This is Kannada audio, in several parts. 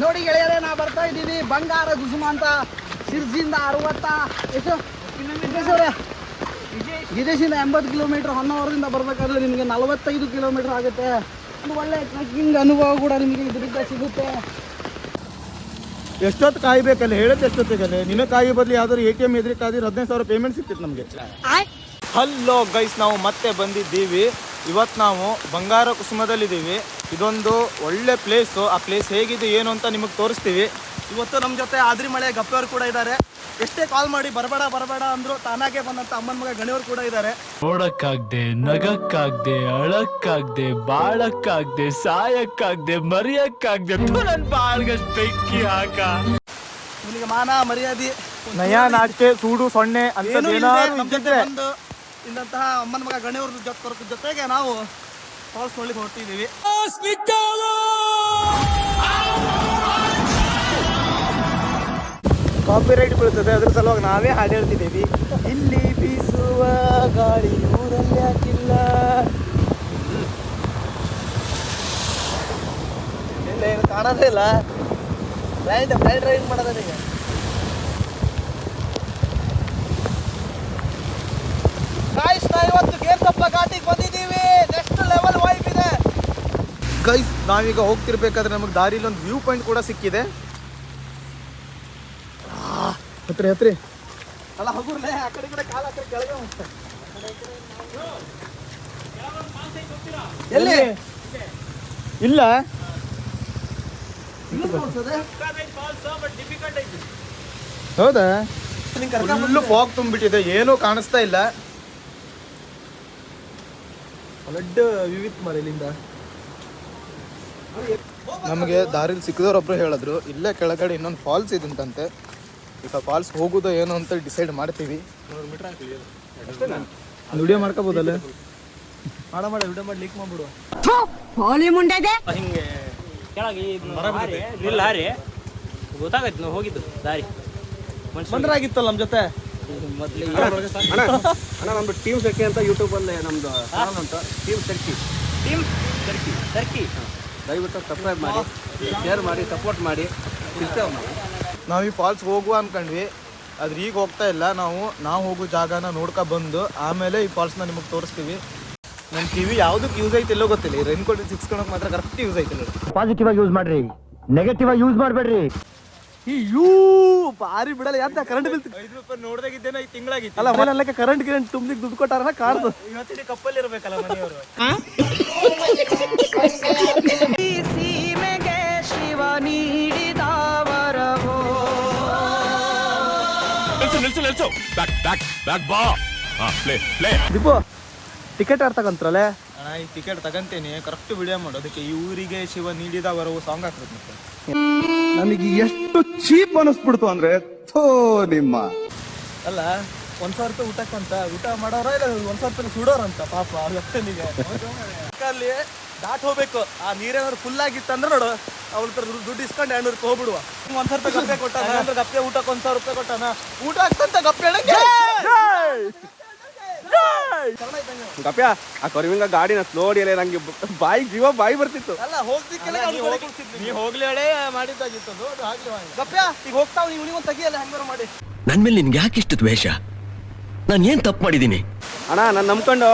ನೋಡಿ ಗೆಳೆಯರೇ, ನಾ ಬರ್ತಾ ಇದ್ದೀವಿ ಬಂಗಾರ ಕುಸುಮ ಅಂತ ಶಿರ್ಸಿಂದ 60 ಎಷ್ಟು ವಿದೇಶಿಂದ 80 ಕಿಲೋಮೀಟರ್ ಹೊನ್ನಾವರದಿಂದ ಬರಬೇಕಾದ್ರೆ ನಿಮಗೆ 45 ಕಿಲೋಮೀಟರ್ ಆಗುತ್ತೆ. ಒಂದು ಒಳ್ಳೆ ಟ್ರೆಕ್ಕಿಂಗ್ ಅನುಭವ ಕೂಡ ನಿಮಗೆ ಇದರಿಂದ ಸಿಗುತ್ತೆ. ಎಷ್ಟೊತ್ತು ಕಾಯ್ಬೇಕಲ್ಲ, ಹೇಳೋದು ಎಷ್ಟೊತ್ತಿಗಲ್ಲ. ನಿನ್ನ ಕಾಯಿ ಬದಲು ಯಾವ್ದಾದ್ರು ATM ಎದುರು ಕಾದ್ರೆ 15,000 ಪೇಮೆಂಟ್ ಸಿಗ್ತಿತ್ತು ನಮಗೆ. ಹಲೋ ಗೈಸ್, ನಾವು ಮತ್ತೆ ಬಂದಿದ್ದೀವಿ. ಇವತ್ತು ನಾವು ಬಂಗಾರ ಕುಸುಮದಲ್ಲಿದ್ದೀವಿ. ಇದೊಂದು ಒಳ್ಳೆ ಪ್ಲೇಸು. ಆ ಪ್ಲೇಸ್ ಹೇಗಿದೆ ಏನು ಅಂತ ನಿಮಗೆ ತೋರಿಸ್ತೀವಿ. ಇವತ್ತು ನಮ್ಮ ಜೊತೆ ಆದ್ರಿ ಮಳೆ ಗಪ್ಪೆಯವರು ಕೂಡ ಇದ್ದಾರೆ. ಎಷ್ಟೇ ಕಾಲ್ ಮಾಡಿ ಬರಬೇಡ ಅಂದ್ರು ತಾನಾಗೆ ಬಂದಂತ ಅಮ್ಮನ ಮಗ ಗಣಿಯವರು ಕೂಡ ಇದ್ದಾರೆ. ನೋಡಕ್ಕಾಗ್ದೆ, ನಗಕ್ಕಾಗ್ದೆ, ಅಳಕ್ಕಾಗ್ದೆ, ಬಾಳಕ್ಕಾಗ್ದೆ, ಸಾಯಕ್ಕಾಗ್ದೆ, ಮರಿಯಕ್ಕಾಗ್ದೆ, ನನ್ ಬಾಳ್ಗಷ್ಟು ಬೆಂಕಿ ಹಾಕ. ನಿನಗೆ ಮಾನ ಮರ್ಯಾದೆ ನಯ ನಾಚಿಕೆ ಸೂಡು ಸೊನ್ನೆ ಅಂತ ಬಂದು ಇಂತಹ ಅಮ್ಮನ ಮಗ ಗಣಿಯವ್ರ ಜೊತೆಗೆ ನಾವು ಫಾಲ್ಸ್ ನೋಡ್ಲಿಕ್ಕೆ ಹೊರಟಿದ್ದೀವಿ. ಕಾಪಿ ರೈಟ್ ಬೀಳ್ತದೆ, ಅದ್ರ ಸಲುವಾಗಿ ನಾವೇ ಹಾಡು ಹೇಳ್ತಿದ್ದೀವಿ. ಇಲ್ಲಿ ಬೀಸುವ ಗಾಳಿ ಊರಲ್ಲಿ ಹಾಕಿಲ್ಲ. ಇಲ್ಲ ಏನು ಕಾಣೋದೇ ಇಲ್ಲ. ಫ್ಲೈಟ್ ರೈಡ್ ಮಾಡೋದ ಈಗ. ಗೈಸ್, ನಾವು ಇವತ್ತು ಗೇರ್ಸಪ್ಪ ಘಾಟಿಗೆ ಬಂದಿದ್ದೀವಿ. ನೆಕ್ಸ್ಟ್ ಲೆವೆಲ್ ವೈಬ್ ಇದೆ. ಗೈಸ್, ನಾವೀಗ ಹೋಗ್ತಿರ್ಬೇಕಾದ್ರೆ ನಮಗೆ ದಾರಿಲಿ ಒಂದು ವ್ಯೂ ಪಾಯಿಂಟ್ ಕೂಡ ಸಿಕ್ಕಿದೆ. ಹತ್ರಿ ಅಲ್ಲ ಹಗುರ್ಲೆ, ಆ ಕಡೆ ಕೂಡ ಕಾಲ ಹಾಕಿ ಕೆಳಗೆ ಹೋಗ್ತಾರೆ. ಎಲ್ಲಿ ಇಲ್ಲ ಹೌದಾ? ಫುಲ್ಲು ಫಾಗ್ ತುಂಬಿಟ್ಟಿದೆ, ಏನೂ ಕಾಣಿಸ್ತಾ ಇಲ್ಲ. ದೊಡ್ಡ ವಿವಿತ್ ಮರ ಇಲ್ಲಿಂದ. ನಮಗೆ ದಾರಿಲಿ ಸಿಕ್ಕಿದವ್ರೊಬ್ರು ಹೇಳಿದ್ರು ಇಲ್ಲೇ ಕೆಳಗಡೆ ಇನ್ನೊಂದು ಫಾಲ್ಸ್ ಇದಂತೆ. ಈಗ ಫಾಲ್ಸ್ ಹೋಗೋದು ಏನು ಅಂತ ಡಿಸೈಡ್ ಮಾಡ್ತೀವಿ. ವಿಡಿಯೋ ಮಾಡ್ಕೋಬೋದಲ್ಲ? ಮಾಡ ವಿಡಿಯೋ ಮಾಡಿ ಲೀಕ್ ಮಾಡ್ಬಿಡುವ. ಹಿಂಗೆ ಕೆಳಗೆ ಇಲ್ಲ ಹಾರಿ ಗೊತ್ತಾಗೈತಿ ನಾವು ಹೋಗಿದ್ದು ದಾರಿ. ಬಂದ್ರಾಗಿತ್ತಲ್ಲ ನಮ್ಮ ಜೊತೆ ಮೊದ್ಲು ಅಣ್ಣ ನಮ್ದು ಟೀಮ್ ಸರ್ಕಿ ಅಂತ ಯೂಟ್ಯೂಬಲ್ಲಿ ನಮ್ದು ಚಾನಲ್ ಅಂತ ಟೀಮ್ ಸರ್ಕಿ ದಯವಿಟ್ಟು ಸಬ್ಸ್ಕ್ರೈಬ್ ಮಾಡಿ, ಶೇರ್ ಮಾಡಿ, ಸಪೋರ್ಟ್ ಮಾಡಿ. ನಾವು ಈ ಫಾಲ್ಸ್ ಹೋಗುವ ಅನ್ಕೊಂಡ್ವಿ, ಆದ್ರೆ ಈಗ ಹೋಗ್ತಾ ಇಲ್ಲ. ನಾವು ಹೋಗೋ ಜಾಗನ ನೋಡ್ಕೊ ಬಂದು ಆಮೇಲೆ ಈ ಫಾಲ್ಸ್ನ ನಿಮಗೆ ತೋರಿಸ್ತೀವಿ. ನನ್ನ ಟಿವಿ ಯಾವುದಕ್ಕೆ ಯೂಸ್ ಐತೆ ಎಲ್ಲೋ ಗೊತ್ತಿಲ್ಲ. ಈ ರೈನ್ ಕೋಟ್ ಸಿಕ್ಸ್ಕೊಳಕ್ಕೆ ಮಾತ್ರ ಕರೆಕ್ಟ್ ಯೂಸ್ ಐತೆ. ಪಾಸಿಟಿವ್ ಆಗಿ ಯೂಸ್ ಮಾಡ್ರಿ, ನೆಗೆಟಿವ್ ಆಗಿ ಯೂಸ್ ಮಾಡಬೇಡ್ರಿ. ಭಾರಿ ಬಿಡಲ್ಲ. ಯಾಕೆ ಕರೆಂಟ್ ಬಿಲ್ 5 ರೂಪಾಯಿ ನೋಡ್ದಾಗಿದ್ದೇನೆ, 5 ತಿಂಗಳಾಗಿತ್ತು. ಅಲ್ಲ ಮನೆಯಲ್ಲಕ್ಕೆ ಕರೆಂಟ್ ತುಂಬಿಗೆ ದುಡ್ಡು ಕೊಟ್ಟಾರ ಕಾಡ್ದು. ಇವತ್ತಿನ ಕಪ್ಪಲ್ಲಿ ಇರಬೇಕಲ್ಲ ಮನೆಯವರು. ಶಿವ ನೀಡಿದ ವರವೋ. ನಿಲ್ಸು ಬಾ. ದೀಪು ಟಿಕೆಟ್ ಆಡ್ತಕ್ಕಂತ್ರಲ್ಲೇ ಅಣ್ಣ, ಈ ಟಿಕೆಟ್ ತಗಂತೇನೆ, ಕರೆಕ್ಟ್ ವಿಡಿಯೋ ಮಾಡು. ಅದಕ್ಕೆ ಈ ಊರಿಗೆ ಶಿವ ನೀಡಿದ ವರವು ಸಾಂಗ್ ಹಾಕ್ಬೇಕು. ಮತ್ತೆ ನನಗೆ ಎಷ್ಟು ಚೀಪ್ ಅನಿಸ್ಬಿಡ್ತು ಅಂದ್ರೆ ನಿಮ್ಮ ಅಲ್ಲ 1,000 ರೂಪಾಯಿ ಊಟಕ್ಕಂತ ಊಟ ಮಾಡೋರ ಇಲ್ಲ 1,000 ರೂಪಾಯಿ ಸುಡೋರಂತ ಪಾಪ ಅವ್ರ ಅಪ್ಪನಿಗೆ. ಅಲ್ಲಿ ದಾಟ್ ಹೋಗ್ಬೇಕು. ಆ ನೀರೇನಾದ್ರು ಫುಲ್ ಆಗಿತ್ತಂದ್ರೆ ನೋಡು, ಅವ್ರ ಹತ್ರ ದುಡ್ಡು ಇಸ್ಕೊಂಡು 200 ರೂಪಾಯಿ ಹೋಗ್ಬಿಡುವ. 1,000 ರೂಪಾಯಿ ಗಪ್ಪೆ ಕೊಟ್ಟಾನ, ಗಪ್ಪೆ ಊಟಕ್ಕೆ 1,000 ರೂಪಾಯಿ ಕೊಟ್ಟಾನ. ಊಟ ಆಗ್ತಂತ ಗಪ್ಪೆ ಗಪ್ಯ ಆ ಕರಿವಿಂಗ ಗಾಡಿನ ನೋಡಿ ನಂಗೆ ಬಾಯಿ ಬರ್ತಿತ್ತು. ಅಲ್ಲ ಹೋಗ್ಲಿಕ್ಕೆಲ್ಲ ನೀ ಹೋಗ್ಲಿ ಹೇಳೇ ಮಾಡಿದ್ದಾಗಿತ್ತು. ಗಪ್ಯ ಈಗ ಹೋಗ್ತಾವ್, ನೀವು ಇವನಿಗೊಂದು ತೆಗಿಯಲ್ಲ ಹೆಂಗಾರು ಮಾಡಿ. ನನ್ ಮೇಲೆ ನಿನ್ಗೆ ಯಾಕೆ ಇಷ್ಟು ದ್ವೇಷ? ನಾನು ಏನ್ ತಪ್ಪು ಮಾಡಿದ್ದೀನಿ? ಅಣ್ಣ ನನ್ನ ನಂಬ್ಕೊಂಡು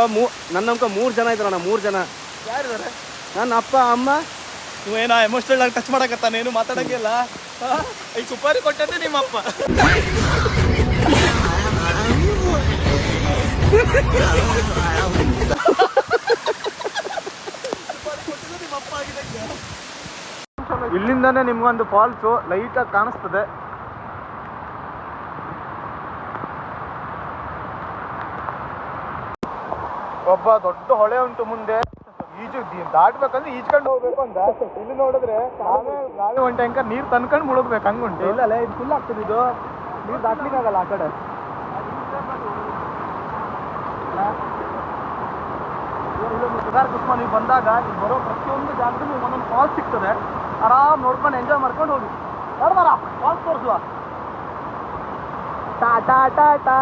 3 ಜನ ಇದ್ರಣ್ಣ. 3 ಜನ ಯಾರಿದ್ದಾರೆ? ನನ್ನ ಅಪ್ಪ ಅಮ್ಮ. ನೀವೇನೋ ಎಮೋಷನಲ್ ಆಗಿ ಟಚ್ ಮಾಡಕತ್ತಾನ, ಏನು ಮಾತಾಡಂಗಿಲ್ಲ. ಈ ಸುಪಾರಿ ಕೊಟ್ಟಂತೆ ನಿಮ್ಮಪ್ಪ. ಇಲ್ಲಿಂದಾನೆ ನಿಮ್ಗೊಂದು ಫಾಲ್ಸು ಲೈಟಾಗಿ ಕಾಣಿಸ್ತದೆ. ಒಬ್ಬ ದೊಡ್ಡ ಹೊಳೆ ಉಂಟು ಮುಂದೆ. ಈಜು ದಾಟ್ಬೇಕಂದ್ರೆ ಈಜ್ಕೊಂಡು ಹೋಗ್ಬೇಕು ಅಂತ. ಇಲ್ಲಿ ನೋಡಿದ್ರೆ ಗಾಳಿ ಒಂಟೆ ಟ್ಯಾಂಕರ್ ನೀರು ತನ್ಕೊಂಡು ಮುಳುಗ್ಬೇಕು ಹಂಗುಂಟು. ಇಲ್ಲ ಇದು ಫುಲ್ ಆಗ್ತದೆ. ಇದು ನೀರು ದಾಟ್ಲಿಕ್ಕಾಗಲ್ಲ ಆ ಕಡೆ. ಕುಸ್ಮ ನೀವು ಬಂದಾಗ ಇಲ್ಲಿ ಬರೋ ಪ್ರತಿಯೊಂದು ಜಾಗದಲ್ಲೂ ಒಂದೊಂದು ಫಾಲ್ಸ್ ಸಿಗ್ತದೆ. ಆರಾಮ್ ನೋಡ್ಕೊಂಡು ಎಂಜಾಯ್ ಮಾಡ್ಕೊಂಡು ಹೋಗಿ. ನೋಡ್ಬಾರ ಫಾಲ್ಸ್ ತೋರಿಸುವ. ಟಾಟಾ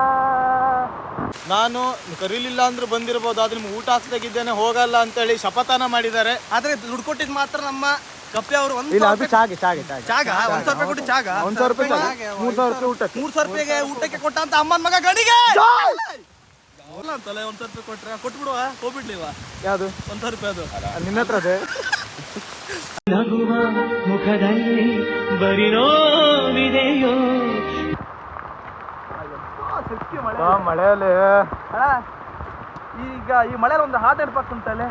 ನಾನು ಕರೀಲಿಲ್ಲ ಅಂದ್ರೆ ಬಂದಿರಬಹುದು, ಆದ್ರೆ ನಿಮ್ಗೆ ಊಟ ಹಾಕ್ಸ್ದಾಗಿದ್ದೇನೆ ಹೋಗಲ್ಲ ಅಂತೇಳಿ ಶಪಥನ ಮಾಡಿದ್ದಾರೆ. ಆದ್ರೆ ದುಡ್ಡು ಕೊಟ್ಟಿದ್ದು ಮಾತ್ರ ನಮ್ಮ ಕಪ್ಪೆ ಅವರು ಇಲ್ಲ ಅದು ಚಾಗೆ ಚಾಗ 1,000 ರೂಪಾಯಿ ಕೊಟ್ಟು ಚಾಗ 1,000 ರೂಪಾಯಿ ಚಾಗೆ, 3,000 ರೂಪಾಯಿ ಊಟಕ್ಕೆ. 3,000 ರೂಪಾಯಿಗೆ ಊಟಕ್ಕೆ ಕೊಟ್ಟ ಅಂತ ಅಮ್ಮನ ಮಗ ಗಣಿಗೆ ಅಲ್ಲ ಅಂತಲ್ಲ 1,000 ರೂಪಾಯಿ ಕೊಟ್ರೆ ಕೊಟ್ಬಿಡುವ ಹೋಗ್ಬಿಡ್ಲಿವ ಯಾವುದು 1,000 ರೂಪಾಯಿ ಅದು ನಿನ್ನ ಹತ್ರ ಅದೇ ಮುಖದಲ್ಲಿ ಬರೀ ನೋವಿದೆಯೋ. ಮಳೆಯಲ್ಲಿ ಈಗ ಈ ಮಳೆಯಲ್ಲಿ ಒಂದು ಹಾಡು ನೆನಪಾಗ್ತಂತಲ್ಲೇ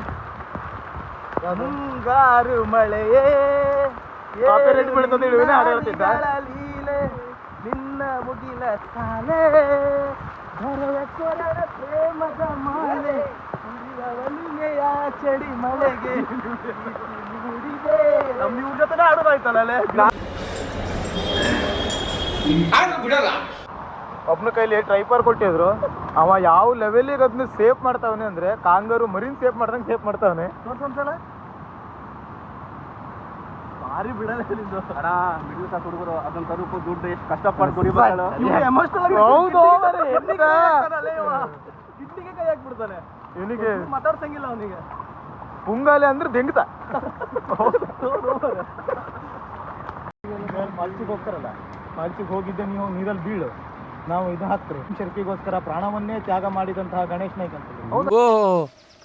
ಮುಂಗಾರು ಮಳೆಯೇ Copyright ಬೀಳ್ತದೆ ಹೇಳಿ, ಇವನೇ ಹಾಡು ಹೇಳ್ತಿದ್ದ. ಲೀಲೆ ನಿನ್ನ ಮುಗಿಲ ಸಾಲೆ ಧರೆಯ ಕೊರಳ ಪ್ರೇಮದ ಮಾಲೆ ಉರಿಯವನಿಗೆಯ ಚಡಿ ಮಳೆಗೆ ನುಡಿದೆ. ನಮ್ ಇವ್ರ ಜೊತೆ ಆಡೋದಾಯ್ತಲ್ಲ ಒಬ್ನ ಕೈಲಿ ಟ್ರೈಪರ್ ಕೊಟ್ಟಿದ್ರು, ಅವ ಯಾವ ಲೆವೆಲಿಗೆ ಅದನ್ನ ಸೇಫ್ ಮಾಡ್ತಾವನೆ ಅಂದ್ರೆ ಕಾಂಗರು ಮರಿನ್ ಸೇಫ್ ಮಾಡ್ದಂಗೆ ಸೇಫ್ ಮಾಡ್ತಾವನೆ. ಒಂದ್ಸಲ ಭಾರಿ ಬಿಡಲ್ಲ ಅಣ್ಣ ಮಿಡ್ಲ್ ಕ್ಲಾಸ್ ಹುಡುಗರು ಅದನ್ನ ತರಕು ದುಡ್ಡು ಎಷ್ಟು ಕಷ್ಟಪಟ್ಟು ದುಡಿಬೇಕು. ಹೌದು. ಕಿಡ್ನಿಗೆ ಕೈ ಹಾಕ್ಬಿಡ್ತಾನೆ ಇವನಿಗೆ ಮಾತಾಡ್ಸಂಗಿಲ್ಲ ಅವನಿಗೆ. ಪುಂಗಾಲೆ ಅಂದ್ರೆ ದೆಂಗತ. ಮಲ್ಚಿಗೆ ಹೋಗ್ತಾರಲ್ಲ, ಮಲ್ಚಿಗೆ ಹೋಗಿದ್ದೆ ನೀವು ನೀರಲ್ಲಿ ಬೀಳು, ನಾವು ಇದು ಹಾಕ್ತಾರೆ ಶರ್ಕಿಗೋಸ್ಕರ ಪ್ರಾಣವನ್ನೇ ತ್ಯಾಗ ಮಾಡಿದಂತಹ ಗಣೇಶ್ ನಾಯ್ಕ ಅಂತ. ಓ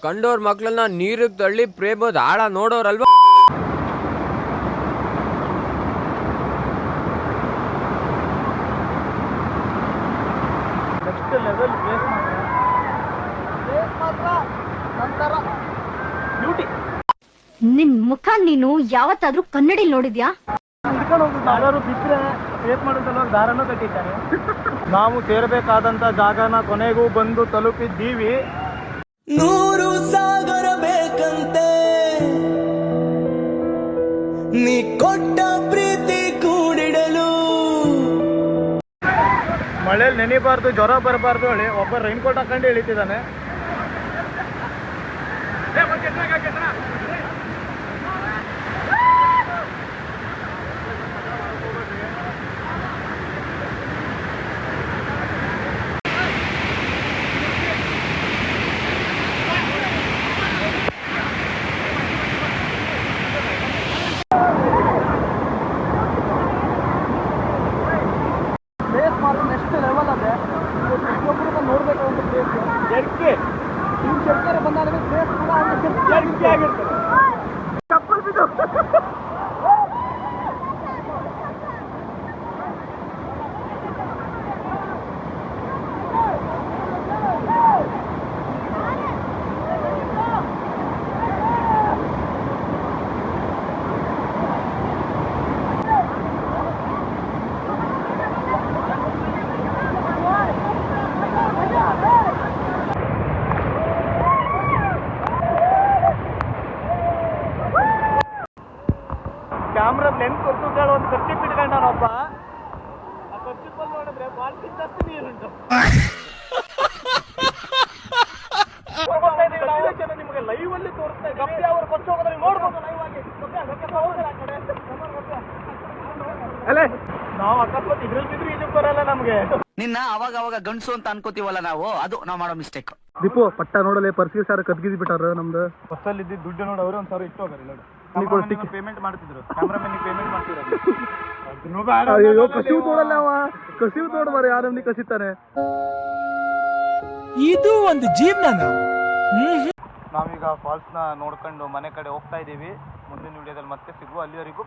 ಕಂಡೋರ್ ಮಕ್ಳನ್ನ ನೀರಿಗೆ ತಳ್ಳಿ ಪ್ರೇಮದ ಆಳ ನೋಡೋರಲ್ವಾ. ನೆಕ್ಸ್ಟ್ ಲೆವೆಲ್ ಬೇಸ್ ಮಾತ್ರ ನಂತರ ಬ್ಯೂಟಿ. ನಿನ್ ಮುಖ ನೀನು ಯಾವತ್ತಾದ್ರೂ ಕನ್ನಡಿ ನೋಡಿದ್ಯಾ? ಹಿಡ್ಕೊಂಡು ಹೋಗುದು ಯಾರು ಬಿಟ್ಟರೆ ಸೇಫ್ ಮಾಡೋ ಸಲುವಾಗಿ ದಾರನೂ ಕಟ್ಟಿದ್ದಾರೆ. ನಾವು ಸೇರಬೇಕಾದಂತ ಜಾಗನ ಕೊನೆಗೂ ಬಂದು ತಲುಪಿದ್ದೀವಿ. 100 ಸಾಗರ ಬೇಕಂತೆ ನೀ ಕೊಟ್ಟ ಪ್ರೀತಿ ಕೂಡಿಡಲು. ಮಳೆಯಲ್ಲಿ ನೆನಿಬಾರ್ದು, ಜ್ವರ ಬರಬಾರ್ದು ಹೇಳಿ ಒಬ್ಬ ರೈನ್ ಕೋಟ್ ಹಾಕೊಂಡು ಇಳಿತಿದ್ದಾನೆ. ಪ್ಲೇಸ್ ಮಾತ್ರ ನೆಕ್ಸ್ಟ್ ಲೆವೆಲ್ ಅದೇ. ಪ್ರತಿಯೊಬ್ಬರು ನೋಡ್ಬೇಕು ಒಂದು ಪ್ಲೇಸ್. ಜರ್ಕೆ ಇವ್ರು ಸರ್ಕಾರ ಬಂದಾಗ ಪ್ಲೇಸ್ ಕೂಡ ಜರ್ಕೆ ಆಗಿರ್ತದೆ. ಚಪ್ಪಲ್ ಬಿದ್ದು ಕ್ಯಾಮ್ರಾ ಲೆನ್ಸ್ ಕೊಟ್ಟು ಒಂದು ಖರ್ಚಿ ಇಟ್ಕೊಂಡವನೊಬ್ಬ. ಆ ಖರ್ಚಿಪ್ಪಲ್ಲಿ ನೋಡಿದ್ರೆ ಬಾಲ್ಕಿ ಜಾಸ್ತಿ ನೀರುಂಟು. ನಿಮಗೆ ಲೈವ್ ಅಲ್ಲಿ ತೋರಿಸ್ತಾ ಗಪ್ಪೆ ಅವರು ಕೊಟ್ಟು ಹೋಗೋದ್ರೆ ನೋಡ್ಬೋದು ಲೈವ್ ಆಗಿ. ಅಲ್ಲೇ ನಾವು ಅಕಸ್ಮಾತ್ ಇದ್ರಲ್ಲಿ ಬಿದ್ರೆ ಇದಕ್ಕೆ ಬರಲ್ಲ ನಮ್ಗೆ. ನಿನ್ನ ಅವಾಗ ಅವಾಗ ಗಂಡಸು ಅಂತ ಅನ್ಕೋತೀವಲ್ಲ ನಾವು, ಅದು ನಾವು ಮಾಡೋ ಮಿಸ್ಟೇಕ್. ದೀಪು ಪಟ್ಟ ನೋಡಲೆ ಪರ್ಸಿ ಸಾರ ಕದ್ಗಿದ್ ಬಿಟ್ಟಾರ ನಮ್ದು. ಬಸ್ಸಲ್ಲಿ ಇದ್ದಿದ್ದು ದುಡ್ಡು ನೋಡಿ ಅವ್ರು 1,000 ಇಟ್ಟು ಹೋಗಾರೆ ನೋಡಿ. ಪೇಮೆಂಟ್ ಮಾಡ್ತಿದ್ರು, ಕ್ಯಾಮ್ರಾಮನ್ ಪೇಮೆಂಟ್ ಮಾಡ್ತಿದ್ರು. ಅಯ್ಯೋ ಕಸಿವು ತೋಡಲ್ಲ ಅವ, ಕಸಿವು ತೋಡ್ ಮಾರ ಯಾರ ಕಸಿತಾನೆ. ಇದು ಒಂದು ಜೀವನ. ನಾವೀಗ ಫಾಲ್ಸ್ ನ ನೋಡ್ಕೊಂಡು ಮನೆ ಕಡೆ ಹೋಗ್ತಾ ಇದೀವಿ. ಮುಂದಿನ ವಿಡಿಯೋದಲ್ಲಿ ಮತ್ತೆ ಸಿಗುವ. ಅಲ್ಲಿವರೆಗೂ